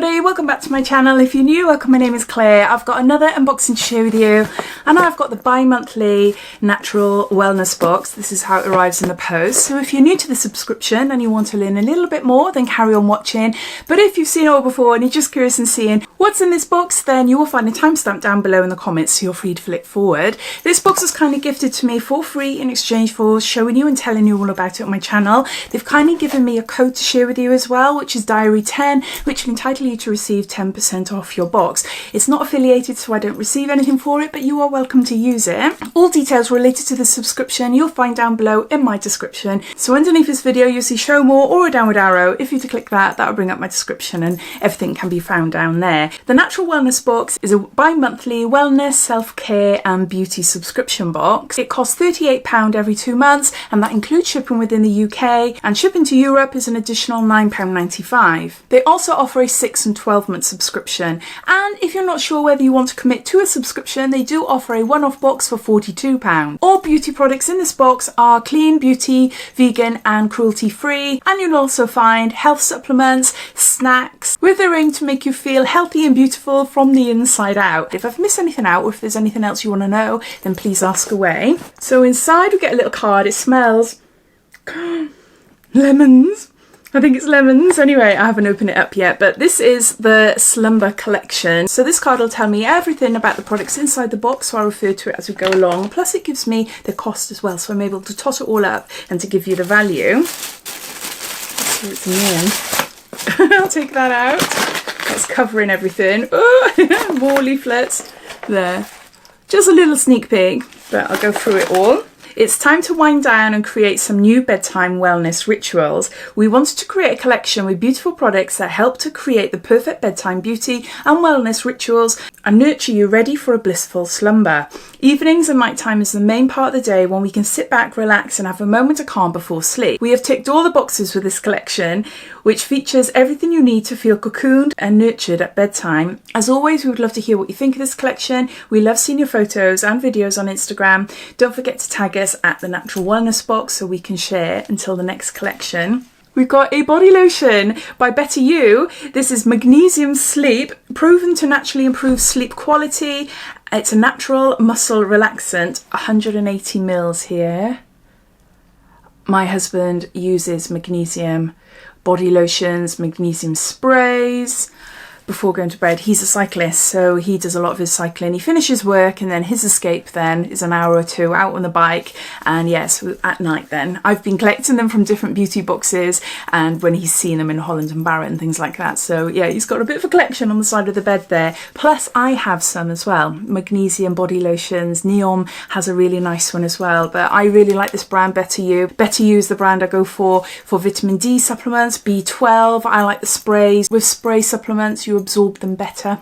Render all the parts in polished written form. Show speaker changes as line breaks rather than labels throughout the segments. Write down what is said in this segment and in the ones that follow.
Welcome back to my channel. If you're new, welcome. My name is Claire. I've got another unboxing to share with you, and I've got the bi-monthly natural wellness box. This is how it arrives in the post. So if you're new to the subscription and you want to learn a little bit more, then carry on watching. But if you've seen it all before and you're just curious in seeing what's in this box, then you will find a timestamp down below in the comments, so you're free to flick forward. This box was kindly gifted to me for free in exchange for showing you and telling you all about it on my channel. They've kindly given me a code to share with you as well, which is Diary10, which will entitle you to receive 10% off your box. It's not affiliated, so I don't receive anything for it, but you are welcome to use it. All details related to the subscription you'll find down below in my description. So underneath this video you'll see show more or a downward arrow. If you to click that, that'll bring up my description and everything can be found down there. The Natural Wellness Box is a bi-monthly wellness, self-care and beauty subscription box. It costs £38 every 2 months, and that includes shipping within the UK, and shipping to Europe is an additional £9.95. They also offer a 6 and 12-month subscription, and if you're not sure whether you want to commit to a subscription, they do offer a one-off box for £42. All beauty products in this box are clean, beauty, vegan and cruelty-free, and you'll also find health supplements, snacks, with their aim to make you feel healthy and beautiful from the inside out. If I've missed anything out, or if there's anything else you want to know, then please ask away. So inside we get a little card. It smells lemons. I think it's lemons. Anyway, I haven't opened it up yet, but this is the Slumber collection. So this card will tell me everything about the products inside the box, so I'll refer to it as we go along. Plus it gives me the cost as well, so I'm able to tot it all up and to give you the value. Let's see what's in the end. I'll take that out. That's covering everything. Oh, more leaflets there. Just a little sneak peek, but I'll go through it all. It's time to wind down and create some new bedtime wellness rituals. We wanted to create a collection with beautiful products that help to create the perfect bedtime beauty and wellness rituals and nurture you ready for a blissful slumber. Evenings and nighttime is the main part of the day when we can sit back, relax and have a moment of calm before sleep. We have ticked all the boxes with this collection, which features everything you need to feel cocooned and nurtured at bedtime. As always, we would love to hear what you think of this collection. We love seeing your photos and videos on Instagram. Don't forget to tag us at the Natural Wellness Box so we can share until the next collection. We've got a body lotion by Better You. This is Magnesium Sleep, proven to naturally improve sleep quality. It's a natural muscle relaxant, 180 mils here. My husband uses magnesium body lotions, magnesium sprays before going to bed. He's a cyclist, so he does a lot of his cycling. He finishes work and then his escape then is an hour or two out on the bike, and yes, at night then. I've been collecting them from different beauty boxes and when he's seen them in Holland and Barrett and things like that. So yeah, he's got a bit of a collection on the side of the bed there. Plus I have some as well, magnesium body lotions. Neom has a really nice one as well, but I really like this brand, Better You. Better You is the brand I go for vitamin D supplements, B12. I like the sprays. With spray supplements you absorb them better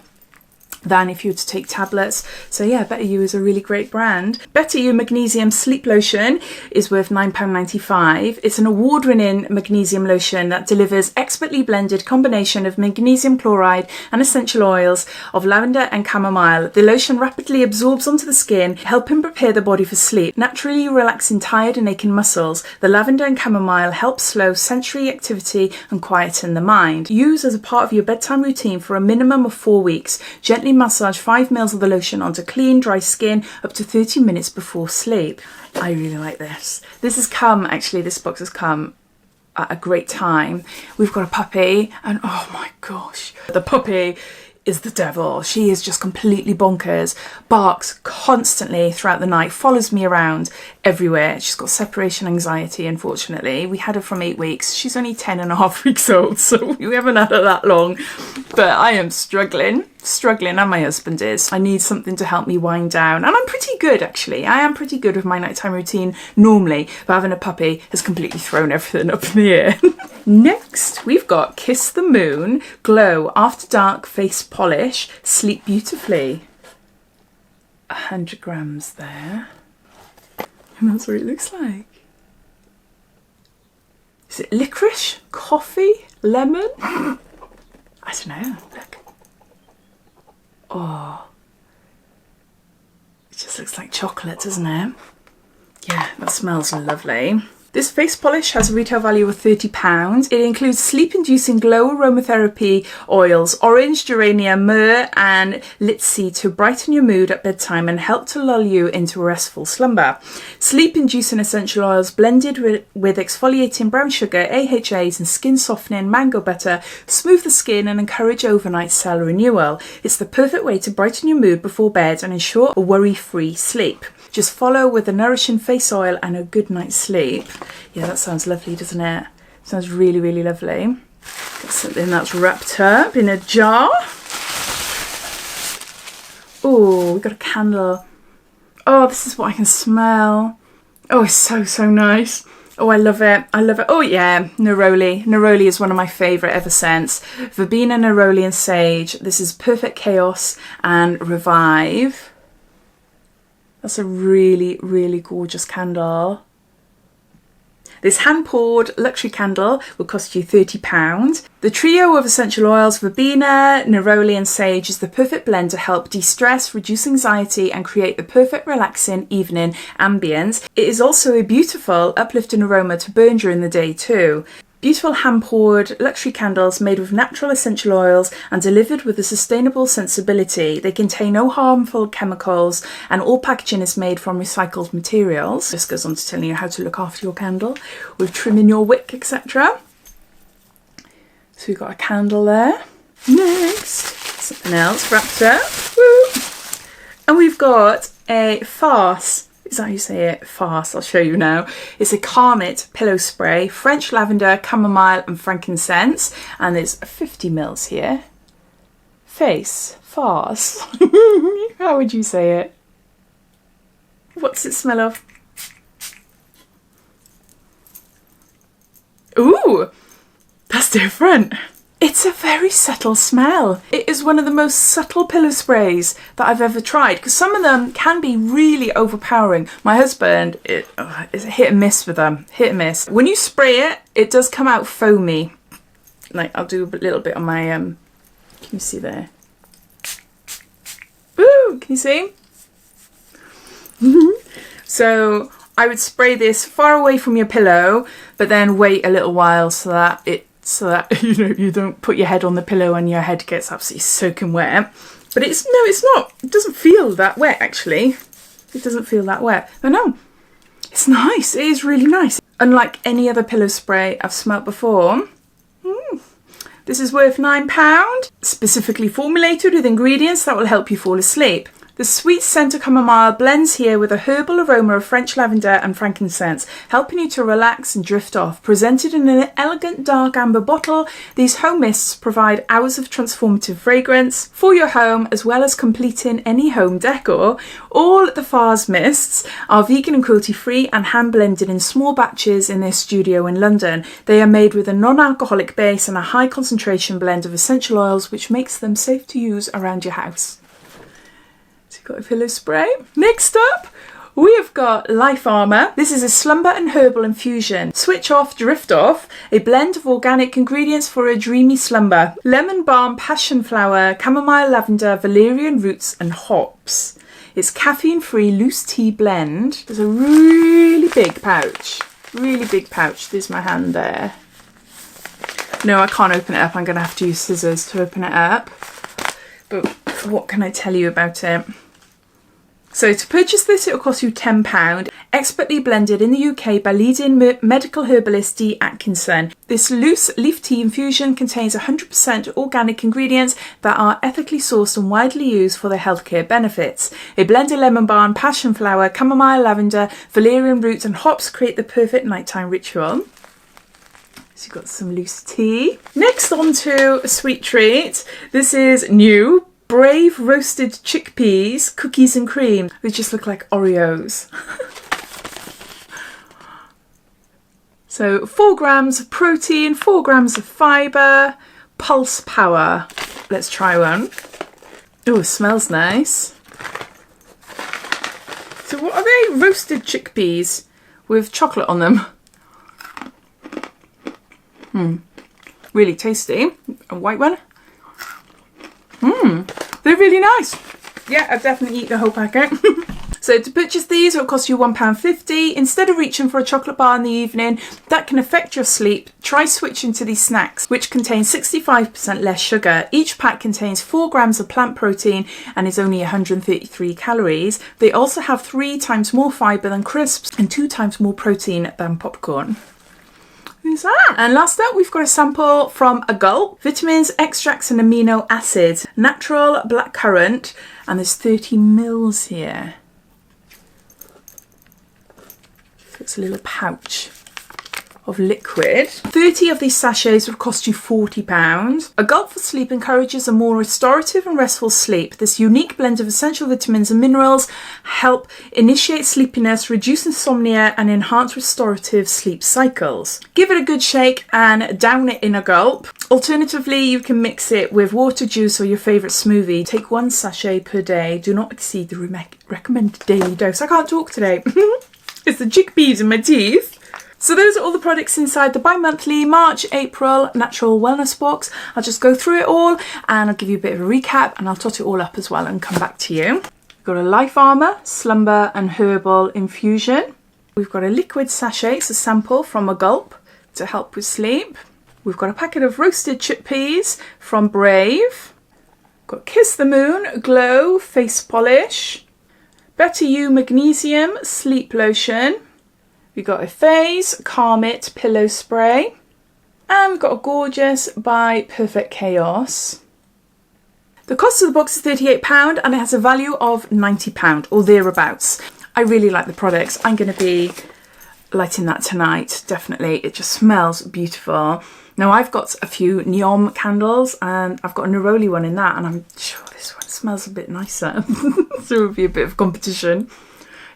than if you were to take tablets. So yeah, Better You is a really great brand. Better You Magnesium Sleep Lotion is worth £9.95. It's an award-winning magnesium lotion that delivers expertly blended combination of magnesium chloride and essential oils of lavender and chamomile. The lotion rapidly absorbs onto the skin, helping prepare the body for sleep, naturally relaxing tired and aching muscles. The lavender and chamomile help slow sensory activity and quieten the mind. Use as a part of your bedtime routine for a minimum of 4 weeks. Gently massage 5 mils of the lotion onto clean, dry skin up to 30 minutes before sleep. I really like this. This has come, actually, this box has come at a great time. We've got a puppy and oh my gosh, the puppy is the devil. She is just completely bonkers, barks constantly throughout the night, follows me around everywhere. She's got separation anxiety, unfortunately. We had her from 8 weeks. She's only 10.5 weeks old, so we haven't had her that long. But I am struggling, and my husband is. I need something to help me wind down. And I'm pretty good, actually. I am pretty good with my nighttime routine normally, but having a puppy has completely thrown everything up in the air. Next, we've got Kiss the Moon Glow After Dark Face Polish. Sleep beautifully. 100 grams there. And that's what it looks like. Is it licorice? Coffee? Lemon? I don't know. Look. Oh. It just looks like chocolate, doesn't it? Yeah, that smells lovely. This face polish has a retail value of £30. It includes sleep-inducing glow aromatherapy oils, orange, geranium, myrrh and litsea to brighten your mood at bedtime and help to lull you into a restful slumber. Sleep-inducing essential oils blended with exfoliating brown sugar, AHAs and skin softening mango butter smooth the skin and encourage overnight cell renewal. It's the perfect way to brighten your mood before bed and ensure a worry-free sleep. Just follow with a nourishing face oil and a good night's sleep. Yeah, that sounds lovely, doesn't it? Sounds really, really lovely. Got something that's wrapped up in a jar. Oh, we've got a candle. Oh, this is what I can smell. Oh, it's so, so nice. Oh, I love it. I love it. Oh, yeah, neroli. Neroli is one of my favourite ever since. Verbena, neroli and sage. This is Perfect Chaos and Revive. That's a really, really gorgeous candle. This hand-poured luxury candle will cost you £30. The trio of essential oils, verbena, neroli and sage is the perfect blend to help de-stress, reduce anxiety and create the perfect relaxing evening ambience. It is also a beautiful uplifting aroma to burn during the day too. Beautiful hand-poured luxury candles made with natural essential oils and delivered with a sustainable sensibility. They contain no harmful chemicals and all packaging is made from recycled materials. This goes on to telling you how to look after your candle with trimming your wick, etc. So we've got a candle there. Next, something else wrapped up. Woo. And we've got a farce. Is that how you say it? Farce, I'll show you now. It's a Carmit pillow spray, French lavender, chamomile and frankincense. And there's 50 mils here. Face, farce. How would you say it? What's it smell of? Ooh, that's different. It's a very subtle smell. It is one of the most subtle pillow sprays that I've ever tried because some of them can be really overpowering. My husband is a hit and miss with them, hit and miss. When you spray it, it does come out foamy. Like I'll do a little bit on my, can you see there? Ooh, can you see? So I would spray this far away from your pillow, but then wait a little while so that you don't put your head on the pillow and your head gets absolutely soaking wet. But it's not. It doesn't feel that wet actually. It doesn't feel that wet. Oh no, it's nice. It is really nice. Unlike any other pillow spray I've smelt before. This is worth £9, specifically formulated with ingredients that will help you fall asleep. The sweet scent of chamomile blends here with a herbal aroma of French lavender and frankincense, helping you to relax and drift off. Presented in an elegant dark amber bottle, these home mists provide hours of transformative fragrance for your home, as well as completing any home decor. All the Far's mists are vegan and cruelty-free and hand-blended in small batches in their studio in London. They are made with a non-alcoholic base and a high concentration blend of essential oils, which makes them safe to use around your house. Got a pillow spray. Next up, we have got Life Armour. This is a slumber and herbal infusion. Switch off, drift off. A blend of organic ingredients for a dreamy slumber. Lemon balm, passion flower, chamomile, lavender, valerian roots and hops. It's caffeine-free loose tea blend. There's a really big pouch. Really big pouch. There's my hand there. No, I can't open it up. I'm going to have to use scissors to open it up. But what can I tell you about it? So to purchase this, it will cost you £10. Expertly blended in the UK by leading medical herbalist D. Atkinson. This loose leaf tea infusion contains 100% organic ingredients that are ethically sourced and widely used for their healthcare benefits. A blend of lemon balm, passion flower, chamomile, lavender, valerian roots and hops create the perfect nighttime ritual. So you've got some loose tea. Next on to a sweet treat. This is new. Brave roasted chickpeas, cookies and cream. They just look like Oreos. So 4 grams of protein, 4 grams of fibre, pulse power. Let's try one. Oh, it smells nice. So what are they? Roasted chickpeas with chocolate on them. Really tasty. A white one. They're really nice. Yeah, I'd definitely eat the whole packet. So to purchase these, it'll cost you £1.50. Instead of reaching for a chocolate bar in the evening, that can affect your sleep, try switching to these snacks, which contain 65% less sugar. Each pack contains 4 grams of plant protein and is only 133 calories. They also have 3 times more fibre than crisps and 2 times more protein than popcorn. Who's that? And last up, we've got a sample from a Gulp. Vitamins, extracts and amino acids. Natural blackcurrant, and there's 30 mils here. So it's a little pouch of liquid. 30 of these sachets would cost you £40. A Gulp for Sleep encourages a more restorative and restful sleep. This unique blend of essential vitamins and minerals help initiate sleepiness, reduce insomnia and enhance restorative sleep cycles. Give it a good shake and down it in a gulp. Alternatively, you can mix it with water, juice or your favourite smoothie. Take 1 sachet per day. Do not exceed the recommended daily dose. I can't talk today. It's the chickpeas in my teeth. So those are all the products inside the bi-monthly March, April Natural Wellness Box. I'll just go through it all and I'll give you a bit of a recap and I'll tot it all up as well and come back to you. We've got a Life Armour, Slumber and Herbal Infusion. We've got a liquid sachet, it's a sample from a Gulp to help with sleep. We've got a packet of roasted chickpeas from Brave. We've got Kiss the Moon, Glow Face Polish. Better You Magnesium Sleep Lotion. We've got a Phase Calm It Pillow Spray. And we've got a Gorgeous by Perfect Chaos. The cost of the box is £38 and it has a value of £90 or thereabouts. I really like the products. I'm going to be lighting that tonight, definitely. It just smells beautiful. Now I've got a few neon candles and I've got a neroli one in that and I'm sure this one smells a bit nicer. So it would be a bit of competition.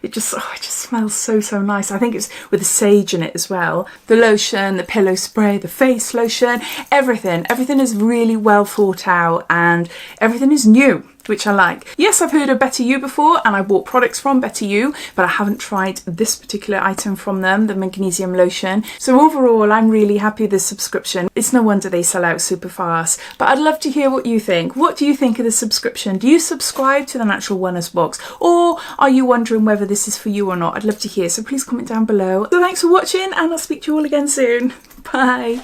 It just smells so nice. I think it's with the sage in it as well. The lotion, the pillow spray, the face lotion, everything is really well thought out and everything is new, which I like. Yes, I've heard of Better You before and I bought products from Better You, but I haven't tried this particular item from them, the magnesium lotion. So overall, I'm really happy with this subscription. It's no wonder they sell out super fast, but I'd love to hear what you think. What do you think of the subscription? Do you subscribe to the Natural Wellness Box or are you wondering whether this is for you or not? I'd love to hear, so please comment down below. So thanks for watching and I'll speak to you all again soon. Bye.